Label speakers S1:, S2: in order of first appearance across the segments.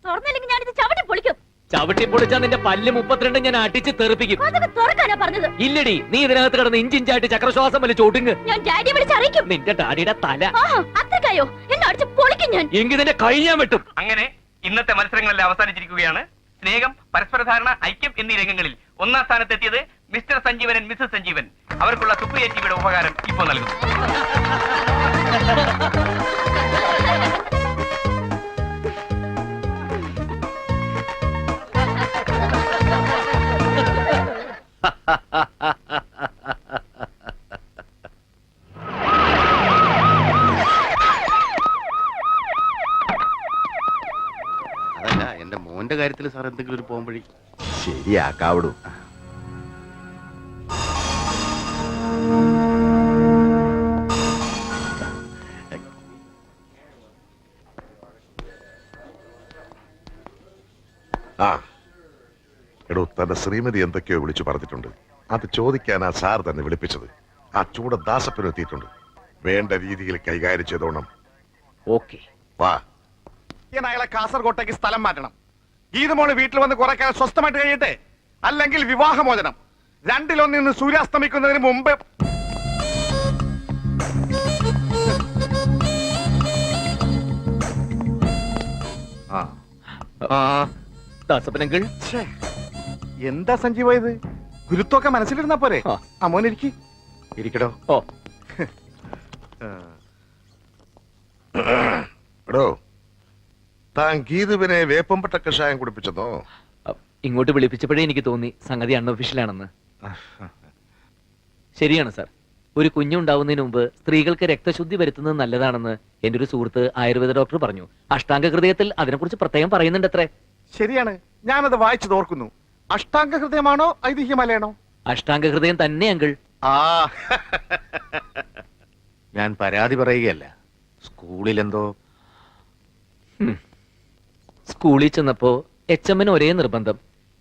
S1: തുറന്നില്ലെങ്കിൽ ഞാനിത് ചവിട്ടി പൊളിക്കും.
S2: ചവിട്ടി പൊളിച്ചാ നിന്റെ പല്ല് 32 ഞാൻ അടിച്ച് തെറിപ്പിക്കും.
S1: തുറക്കാനാ പറഞ്ഞത്.
S2: ഇല്ലടി, നീ ഇതിനകത്ത് കിടന്ന് ഇഞ്ചിഞ്ചായിട്ട് ചക്രശ്വാസം വലി ചോട്ടുങ്ങ്.
S1: ഞാൻ ഡാഡിയെ വിളിച്ചറിയിക്കും.
S2: നിന്റെ ഡാഡിയുടെ തല
S1: അത്രക്കായോ? എന്നെ അടിച്ച് പൊളിക്കും ഞാൻ.
S2: എങ്കിൽ നിന്റെ കൈ ഞാൻ വെട്ടും.
S3: അങ്ങനെ ഇന്നത്തെ മത്സരങ്ങളെല്ലാം അവസാനിച്ചിരിക്കുകയാണ്. സ്നേഹം, പരസ്പര ധാരണ, ഐക്യം എന്നീ രംഗങ്ങളിൽ ഒന്നാം സ്ഥാനത്തെത്തിയത് മിസ്റ്റർ സഞ്ജീവൻ, മിസ്സസ് സഞ്ജീവൻ. അവർക്കുള്ള സുപ്രിയ ടിവിയുടെ ഉപകാരം ഇപ്പോൾ നൽകുന്നു.
S4: അതല്ല, എന്റെ മോന്റെ കാര്യത്തിൽ സാർ എന്തെങ്കിലും ഒരു പോകുമ്പഴി
S5: ശരിയാക്കാവിടും.
S6: ആ എടോ, തന്റെ ശ്രീമതി എന്തൊക്കെയോ വിളിച്ചു പറഞ്ഞിട്ടുണ്ട്. അത് ചോദിക്കാനാ സാർ തന്നെ വിളിപ്പിച്ചത്. ആ ചൂട ദാസപ്പനും എത്തിയിട്ടുണ്ട്. വേണ്ട രീതിയിൽ കൈകാര്യം ചെയ്തോണം.
S2: ഓക്കെ,
S6: വാ.
S7: അയാളെ കാസർകോട്ടേക്ക് സ്ഥലം മാറ്റണം. ഗീതുമോള് വീട്ടിൽ വന്ന് കുറെ കാലം സ്വസ്ഥമായിട്ട് കഴിയട്ടെ. അല്ലെങ്കിൽ വിവാഹമോചനം. രണ്ടിലൊന്നിൽ നിന്ന് സൂര്യാസ്തമിക്കുന്നതിന് മുമ്പ്.
S2: ദാസപ്പനങ്കിൾ,
S7: എന്താ സഞ്ജീവ ഇത്? ഗുരുത്വമൊക്കെ മനസ്സിലിരുന്നാ പോരെ? അമ്മോനിരിക്കി ഇരിക്കടോ.
S2: ഓ
S6: എടോ, താൻ ഗീതുവിനെ വേപ്പമ്പട്ട കഷായം കുടിപ്പിച്ചതോ?
S2: ഇങ്ങോട്ട് വിളിപ്പിച്ചപ്പോഴേ എനിക്ക് തോന്നി സംഗതി അൺഒഫീഷ്യലാണെന്ന്. ശരിയാണ് സാർ. ഒരു കുഞ്ഞുണ്ടാവുന്നതിന് മുമ്പ് സ്ത്രീകൾക്ക് രക്തശുദ്ധി വരുത്തുന്നത് നല്ലതാണെന്ന് എന്റെ ഒരു സുഹൃത്ത് ആയുർവേദ ഡോക്ടർ പറഞ്ഞു. അഷ്ടാംഗ ഹൃദയത്തിൽ അതിനെക്കുറിച്ച് പ്രത്യേകം പറയുന്നുണ്ട് അത്രേ.
S7: ശരിയാണ്, ഞാനത് വായിച്ചു തോർക്കുന്നു. അഷ്ടാംഗ ഹൃദയമാണോ ഐതിഹ്യമലയാണോ?
S2: അഷ്ടാംഗ ഹൃദയം തന്നെ അങ്കിൾ.
S4: ആ ഞാൻ പരാതി പറയുകയല്ല. സ്കൂളിലെന്തോ
S2: സ്കൂളിൽ ചെന്നപ്പോ HM ഒരേ നിർബന്ധം,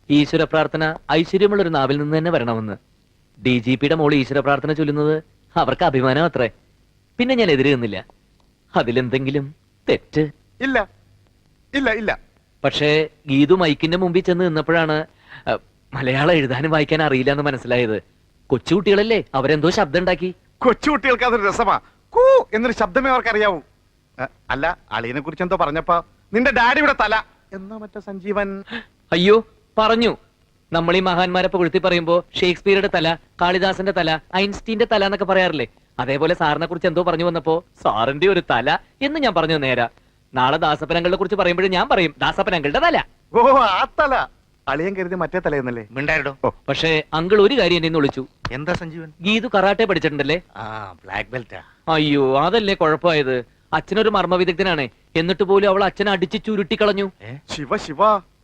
S2: ഈശ്വര പ്രാർത്ഥന ഐശ്വര്യമുള്ള ഒരു നാവിൽ നിന്ന് തന്നെ വരണമെന്ന്. DGPയുടെ മോള് ഈശ്വര പ്രാർത്ഥന ചൊല്ലുന്നത് അവർക്ക് അഭിമാനം അത്രേ. പിന്നെ ഞാൻ എതിര് നിന്നില്ല. അതിലെന്തെങ്കിലും തെറ്റ്?
S7: ഇല്ല ഇല്ല ഇല്ല.
S2: പക്ഷേ ഗീതു മൈക്കിന്റെ മുമ്പിൽ ചെന്ന് നിന്നപ്പോഴാണ് മലയാളം എഴുതാനും വായിക്കാൻ അറിയില്ല എന്ന് മനസ്സിലായത്. കൊച്ചുകുട്ടികളല്ലേ, അവരെന്തോ ശബ്ദം ഉണ്ടാക്കി.
S7: കൊച്ചുകുട്ടികൾക്ക് അതൊരു രസമാ. കൂ എന്നൊരു ശബ്ദമേ അവർക്ക് അറിയാവൂ. അല്ല, അളിയനെ കുറിച്ച് എന്തോ പറഞ്ഞപ്പോ നിന്റെ ഡാഡിയുടെ തല എന്നോ മറ്റോ സഞ്ജീവൻ.
S2: അയ്യോ, പറഞ്ഞു. നമ്മൾ ഈ മഹാന്മാരെ പുകഴ്ത്തി പറയുമ്പോ ഷേക്സ്പിയറുടെ തല, കാളിദാസന്റെ തല, ഐൻസ്റ്റീന്റെ തല എന്നൊക്കെ പറയാറില്ലേ? അതേപോലെ സാറിനെ കുറിച്ച് എന്തോ പറഞ്ഞു വന്നപ്പോ സാറിന്റെ ഒരു തല എന്ന് ഞാൻ പറഞ്ഞു. നേരാ, നാളെ ദാസപ്പനങ്ങളുടെ കുറിച്ച് പറയുമ്പോഴും ഞാൻ പറയും ദാസപ്പനങ്ങളുടെ തല.
S7: ഓ, ആ തല. അളിയൻ കരുതി മറ്റേ തലയെന്നല്ലേ?
S4: മിണ്ടായിടോ.
S2: പക്ഷേ അങ്കിൾ ഒരു കാര്യം എന്നെ വിളിച്ചു.
S4: എന്താ സഞ്ജീവൻ?
S2: ഗീതു കറാട്ടെ പഠിച്ചിട്ടുണ്ടല്ലേ?
S4: ബ്ലാക്ക് ബെൽറ്റാ.
S2: അയ്യോ, അതല്ലേ കുഴപ്പമായത്. അച്ഛനൊരു മർമ്മ വിദഗ്ധനാണ്. എന്നിട്ട് പോലും അവൾ അച്ഛനെ അടിച്ച് ചുരുട്ടിക്കളഞ്ഞു.
S7: ശിവ ശിവ,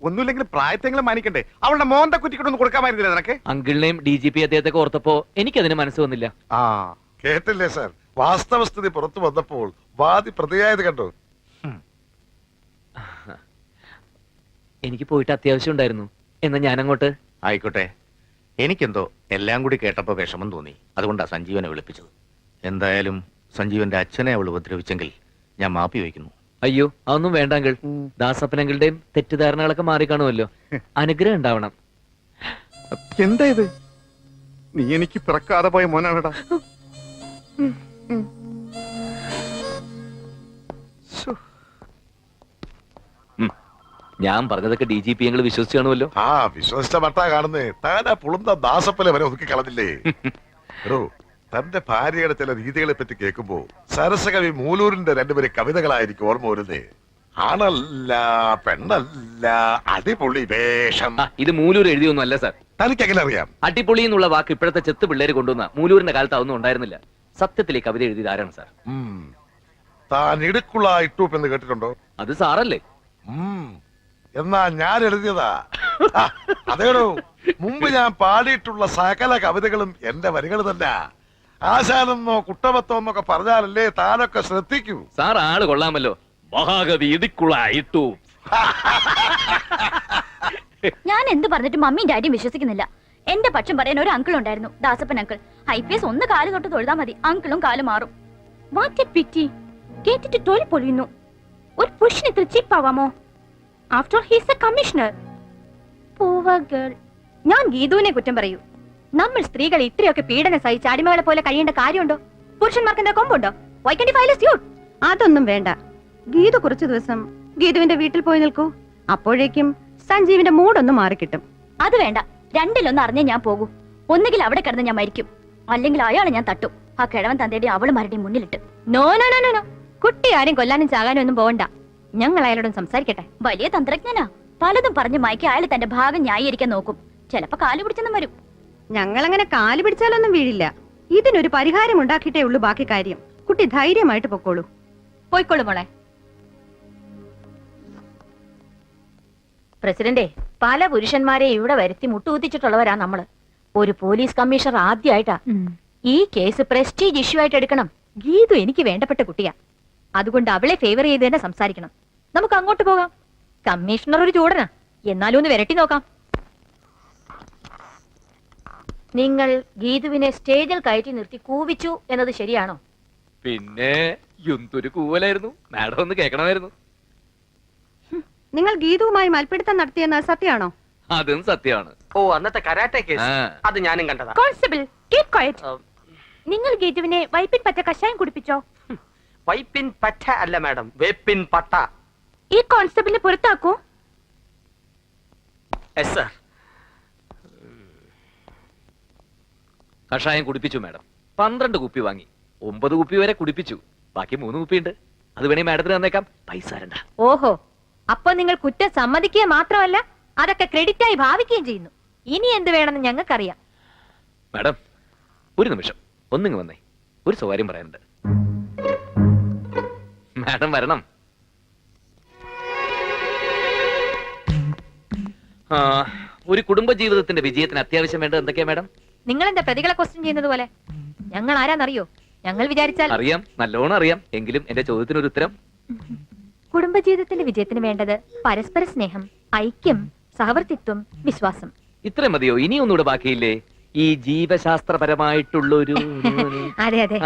S7: ഒന്നുമില്ലെങ്കിൽ പ്രായത്തെങ്കിലും മാനിക്കണ്ടേ? അവളുടെ മോന്ത കുറ്റിക്കൊണ്ടൊന്നും കൊടുക്കാമായിരുന്നില്ല നിനക്ക്?
S2: അങ്കിളിനെയും DGP അദ്ദേഹത്തെ ഓർത്തപ്പോ എനിക്കതിന് മനസ്സ് വന്നില്ല.
S6: കേട്ടില്ലേ സാർ, വാസ്തവസ്ഥിതി പുറത്തു വന്നപ്പോൾ വാദി പ്രതിയായത് കണ്ടോ?
S2: എനിക്ക് പോയിട്ട് അത്യാവശ്യം ഉണ്ടായിരുന്നു. എന്നാ ഞാനങ്ങോട്ട്.
S4: ആയിക്കോട്ടെ. എനിക്കെന്തോ എല്ലാം കൂടി കേട്ടപ്പോ വിഷമം തോന്നി. അതുകൊണ്ടാ സഞ്ജീവനെ വിളിപ്പിച്ചത്. എന്തായാലും സഞ്ജീവന്റെ അച്ഛനെ അവൾ ഉപദ്രവിച്ചെങ്കിൽ ഞാൻ മാപ്പി വയ്ക്കുന്നു.
S2: അയ്യോ, അതൊന്നും വേണ്ട അങ്കിൾ. ദാസപ്പനങ്ങളുടെയും തെറ്റിദ്ധാരണകളൊക്കെ മാറിക്കാണുമല്ലോ. അനുഗ്രഹം ഉണ്ടാവണം.
S7: എന്താ ഇത്? നീ എനിക്ക് പിറക്കാതെ പോയ മോനാണടാ.
S2: ഞാൻ പറഞ്ഞതൊക്കെ DGP ഞങ്ങൾ വിശ്വസിച്ചു കാണുമല്ലോ.
S6: ആ, വിശ്വസിച്ച മട്ടാ കാണുന്നേ. താനാ പുളുന്ന ദാസപ്പനെ വരെ ഒതുക്കി കളഞ്ഞില്ലേ? എടോ, തന്റെ ഭാര്യയുടെ ചില രീതികളെ പറ്റി കേൾക്കുമ്പോ സരസകവി മൂലൂരിന്റെ രണ്ടുപേരെ കവിതകളായിരിക്കും ഓർമ്മ വരുന്നേ. ആണല്ല പെണ്ണല്ല, അടിപൊളി വേഷം.
S2: ഇത് മൂലൂർ എഴുതിയൊന്നും അല്ല സാർ.
S6: തനിക്ക് എങ്ങനെ അറിയാം?
S2: അടിപൊളി എന്നുള്ള വാക്ക് ഇപ്പോഴത്തെ ചെത്ത് പിള്ളേര് കൊണ്ടുവന്ന മൂലൂരിന്റെ കാലത്ത് അതൊന്നും ഉണ്ടായിരുന്നില്ല. സത്യത്തിലെ കവിത എഴുതിയത് ആരാണ് സാർ?
S6: താൻ ഇടുക്കുള്ള ഇട്ടൂപ്പ് എന്ന് കേട്ടിട്ടുണ്ടോ?
S2: അത് സാറല്ലേ?
S6: എന്നാ ഞാൻ എഴുതിയതാ. അതേടോ, മുമ്പ് ഞാൻ പാടിയിട്ടുള്ള സകല കവിതകളും എന്റെ വരികൾ തന്നെ. ആശാനെന്നോ കുട്ടമത്തോ എന്നൊക്കെ പറഞ്ഞാലല്ലേ താനൊക്കെ ശ്രദ്ധിക്കൂ.
S2: സാർ ആള് കൊള്ളാമല്ലോ. മഹാകവി ഇടുക്കുള്ള ഇട്ടു.
S1: ഞാൻ എന്ത് പറഞ്ഞിട്ട് മമ്മിയും ഡാഡിയും വിശ്വസിക്കുന്നില്ല. എന്റെ പക്ഷം പറയാൻ ഒരു അങ്കിൾ ഉണ്ടായിരുന്നു, ദാസപ്പൻ അങ്കിൾ. IPS ഒന്ന് കാല് തൊട്ട് തൊഴുതാ മതി, അങ്കിളും കാല് മാറും. കേട്ടിട്ട് തൊഴിൽ പൊഴിയുന്നു.
S8: ഒരു പുരുഷൻ ഇത്ര ചീപ്പാവാമോ? After he's a commissioner. Poor girl. ഞാൻ ഗീതുവിനെ കുറ്റം പറയൂ. നമ്മൾ സ്ത്രീകൾ ഇത്രയൊക്കെ പീഡനം സഹിച്ച് അടിമകളെ പോലെ കഴിയേണ്ട കാര്യമുണ്ടോ? പുരുഷന്മാർക്ക് എന്താ കൊമ്പുണ്ടോ? Why can't you file a suit?
S9: അതൊന്നും വേണ്ട. ഗീതു കുറച്ചു ദിവസം ഗീതുവിന്റെ വീട്ടിൽ പോയി നിൽക്കൂ. അപ്പോഴേക്കും സഞ്ജീവിന്റെ മൂടൊന്ന് മാറിക്കിട്ടും.
S1: അത് വേണ്ട. രണ്ടിലൊന്ന് അറിഞ്ഞേ ഞാൻ പോകൂ. ഒന്നുകിൽ അവിടെ കിടന്ന് ഞാൻ മരിക്കും, അല്ലെങ്കിൽ അയാളെ ഞാൻ തട്ടും. ആ കിഴവൻ തന്തയുടെ അവളുമാരുടെ മുന്നിലിട്ട്.
S8: No no no no. കുട്ടി ആരും കൊല്ലാനും ചാകാനും ഒന്നും പോകണ്ട. ഞങ്ങൾ അയാളോടും സംസാരിക്കട്ടെ.
S1: വലിയ തന്ത്രജ്ഞനാ. പലതും പറഞ്ഞ് മയക്കി അയാൾ തന്റെ ഭാഗം ന്യായീകരിക്കാൻ നോക്കും. ചിലപ്പോ കാല് പിടിച്ചെന്നും വരും.
S9: ഞങ്ങൾ അങ്ങനെ കാല് പിടിച്ചാലൊന്നും വീഴില്ല. ഇതിനൊരു പരിഹാരം ഉണ്ടാക്കിയിട്ടേ ഉള്ളൂ ബാക്കി കാര്യം. കുട്ടി ധൈര്യമായിട്ട് പൊക്കോളൂ.
S8: പോയിക്കോളൂ മോളെ. പ്രസിഡന്റെ, പല പുരുഷന്മാരെ ഇവിടെ വരുത്തി മുട്ടുകുത്തിച്ചിട്ടുള്ളവരാ നമ്മള്. ഒരു പോലീസ് കമ്മീഷണർ ആദ്യമായിട്ടാ. ഈ കേസ് പ്രസ്റ്റീജ് ഇഷ്യൂ ആയിട്ട് എടുക്കണം. ഗീതു എനിക്ക് വേണ്ടപ്പെട്ട കുട്ടിയാ. അതുകൊണ്ട് അവളെ ഫേവർ ചെയ്ത് തന്നെ സംസാരിക്കണം. നമുക്ക് അങ്ങോട്ട് പോകാം. കമ്മീഷണർ ഒരു ചൂടനാ, എന്നാലും ഒന്ന് വിരട്ടി നോക്കാം. നിങ്ങൾ ഗീതുവിനെ സ്റ്റേജിൽ കയറ്റി നിർത്തി കൂവിച്ചു എന്നത് ശരിയാണോ?
S2: പിന്നെ എന്തൊരു കൂവലായിരുന്നു. മാഡം ഒന്ന് കേൾക്കണമായിരുന്നു.
S9: നിങ്ങൾ ഗീതുവുമായി മൽപ്പിടുത്തം നടത്തിയെന്ന് സത്യമാണോ?
S2: അതും സത്യമാണ്.
S3: ഓ, അന്നത്തെ കരാട്ടെ കേസ് അത് ഞാനും കണ്ടതാ.
S8: Constable, keep quiet. നിങ്ങൾ ഗീതുവിനെ വൈപ്പിൻ പറ്റ കഷായം കുടിപ്പിച്ചോ?
S3: വൈപ്പിൻ പറ്റ അല്ല മാഡം, വേപ്പിൻ പട്ട.
S8: ഈ കോൺസ്റ്റബിളിനെ പുറത്താക്കൂ.
S3: Yes sir.
S2: കഷായം കുടിപ്പിച്ചു മാഡം. 12 കുപ്പി വാങ്ങി. 9 കുപ്പി വരെ കുടിപ്പിച്ചു. ബാക്കി 3 കുപ്പിയുണ്ട്. അത് വേണേ മാഡത്തിന് തന്നേക്കാം. പൈസ തരണ്ട.
S8: ഓഹോ, അപ്പൊ നിങ്ങൾ കുറ്റം സമ്മതിക്കുക മാത്രമല്ല, അതൊക്കെ ക്രെഡിറ്റ് ആയി ഭാവിക്കുകയും ചെയ്യുന്നു. ഇനി എന്ത് വേണമെന്ന് ഞങ്ങൾക്കറിയാം.
S2: മാഡം, ഒരു നിമിഷം ഒന്നിങ്ങ് വന്നേ. ഒരു സ്വകാര്യം പറയാനുണ്ട്. മാഡം വരണം. ഒരു കുടുംബ ജീവിതത്തിന്റെ വിജയത്തിന് അത്യാവശ്യം വേണ്ടത് എന്തൊക്കെയാ മാഡം?
S8: നിങ്ങൾ എന്താ പ്രതികളെ ക്വസ്റ്റ്യൻ ചെയ്യുന്നത് പോലെ? ഞങ്ങൾ ആരാന്നറിയോ? ഞങ്ങൾ വിചാരിച്ചാൽ
S2: അറിയാം, നല്ലോണം അറിയാം. എങ്കിലും എന്റെ ചോദ്യത്തിനൊരു ഉത്തരം.
S8: കുടുംബജീവിതത്തിന്റെ വിജയത്തിന് വേണ്ടത് പരസ്പര സ്നേഹം, ഐക്യം, സഹവർത്തിത്വം, വിശ്വാസം.
S2: ഇത്രയും മതിയോ? ഇനി ഒന്നുകൂടെ ബാക്കിയില്ലേ? ഈ ജീവശാസ്ത്രപരമായിട്ടുള്ളൊരു
S8: അതെ അതെ,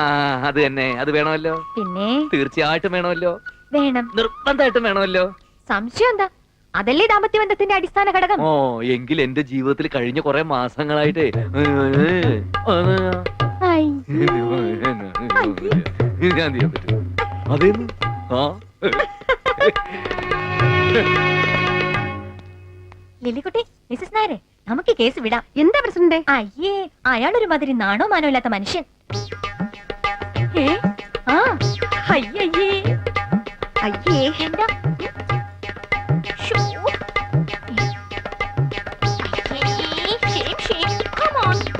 S2: അത് തന്നെ. അത് വേണമല്ലോ.
S8: പിന്നെ
S2: തീർച്ചയായിട്ടും വേണമല്ലോ.
S8: വേണം,
S2: നിർബന്ധമായിട്ടും വേണമല്ലോ.
S8: സംശയം എന്താ? അതല്ലേ ദാമ്പത്യ ബന്ധത്തിന്റെ അടിസ്ഥാന ഘടകം.
S2: ഓ, എങ്കിൽ എന്റെ ജീവിതത്തിൽ കഴിഞ്ഞ കുറെ മാസങ്ങളായിട്ടേ ഞാൻ ചെയ്യാൻ പറ്റും. അതേന്ന്
S8: ലില്ലിക്കുട്ടി, മിസ്സസ് നായരെ, നമുക്ക് കേസ് വിടാം.
S9: എന്താ പ്രസിഡന്റ്?
S8: അയ്യേ, അയാളൊരു മാതിരി നാണോ മാനോ ഇല്ലാത്ത മനുഷ്യൻ. അയ്യയ്യേ,
S9: അയ്യേ,
S8: എന്താ?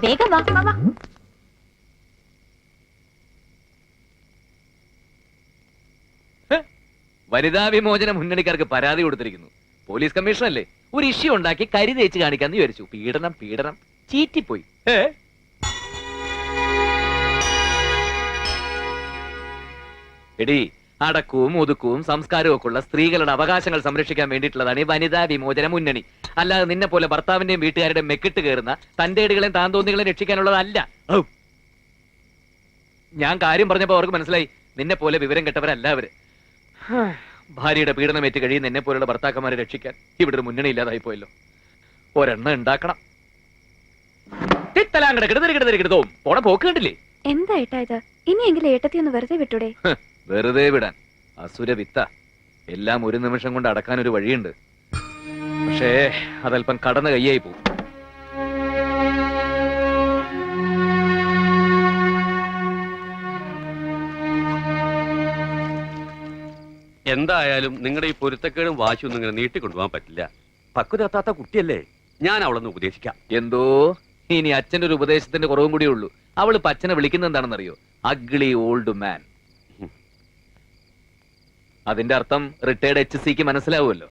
S8: വേഗം വാ, വാ, വാ.
S2: വനിതാ വിമോചന മുന്നണിക്കാർക്ക് പരാതി കൊടുത്തിരിക്കുന്നു. പോലീസ് കമ്മീഷണറല്ലേ, ഒരു ഇഷ്യൂ ഉണ്ടാക്കി കരി തേച്ച് കാണിക്കാന്ന് വിചാരിച്ചു. പീഡനം പീഡനം ചീറ്റിപ്പോയി. എടി, അടക്കവും ഒതുക്കവും സംസ്കാരവും ഒക്കെ ഉള്ള സ്ത്രീകളുടെ അവകാശങ്ങൾ സംരക്ഷിക്കാൻ വേണ്ടിയിട്ടുള്ളതാണ് ഈ വനിതാ വിമോചന മുന്നണി. അല്ലാതെ നിന്നെ പോലെ ഭർത്താവിന്റെയും വീട്ടുകാരുടെയും മെക്കിട്ട് കയറുന്ന തന്റെ ഇടകളെയും താന്തോന്നികളെയും രക്ഷിക്കാനുള്ളതല്ല. ഞാൻ കാര്യം പറഞ്ഞപ്പോ അവർക്ക് മനസ്സിലായി, നിന്നെ പോലെ വിവരം കെട്ടവരല്ല അവര്. ഭാര്യയുടെ പീഡനമേറ്റ് കഴിയുന്ന എന്നെ പോലുള്ള ഭർത്താക്കന്മാരെ രക്ഷിക്കാൻ ഇവിടെ ഒരു മുന്നണി ഇല്ലാതായി പോയല്ലോ. ഒരെണ്ണം ഉണ്ടാക്കണം. പോണ പോക്ക് കണ്ടില്ലേ?
S8: എന്താ ഏട്ടാ ഇത്? ഇനിയെങ്കിലും ഏട്ടത്തി ഒന്ന് വെറുതെ വിട്ടൂടെ?
S2: വെറുതെ വിടാൻ അസുര വിത്ത. എല്ലാം ഒരു നിമിഷം കൊണ്ട് അടക്കാൻ ഒരു വഴിയുണ്ട്. പക്ഷേ അതല്പം കടന്ന കയ്യായി പോകും.
S10: എന്തായാലും നിങ്ങളുടെ ഈ പൊരുത്തക്കേടും വാശിയൊന്നും ഇങ്ങനെ നീട്ടിക്കൊണ്ടുപോകാൻ പറ്റില്ല. പക്വതെത്താത്ത കുട്ടിയല്ലേ, ഞാൻ അവളൊന്ന് ഉപദേശിക്കാം.
S2: എന്തോ ഇനി അച്ഛന്റെ ഒരു ഉപദേശത്തിന്റെ കുറവും കൂടിയേ ഉള്ളൂ. അവള് അച്ഛനെ വിളിക്കുന്നത് എന്താണെന്നറിയോ? Ugly old man. അതിന്റെ അർത്ഥം റിട്ടയർഡ് HC മനസ്സിലാവുമല്ലോ.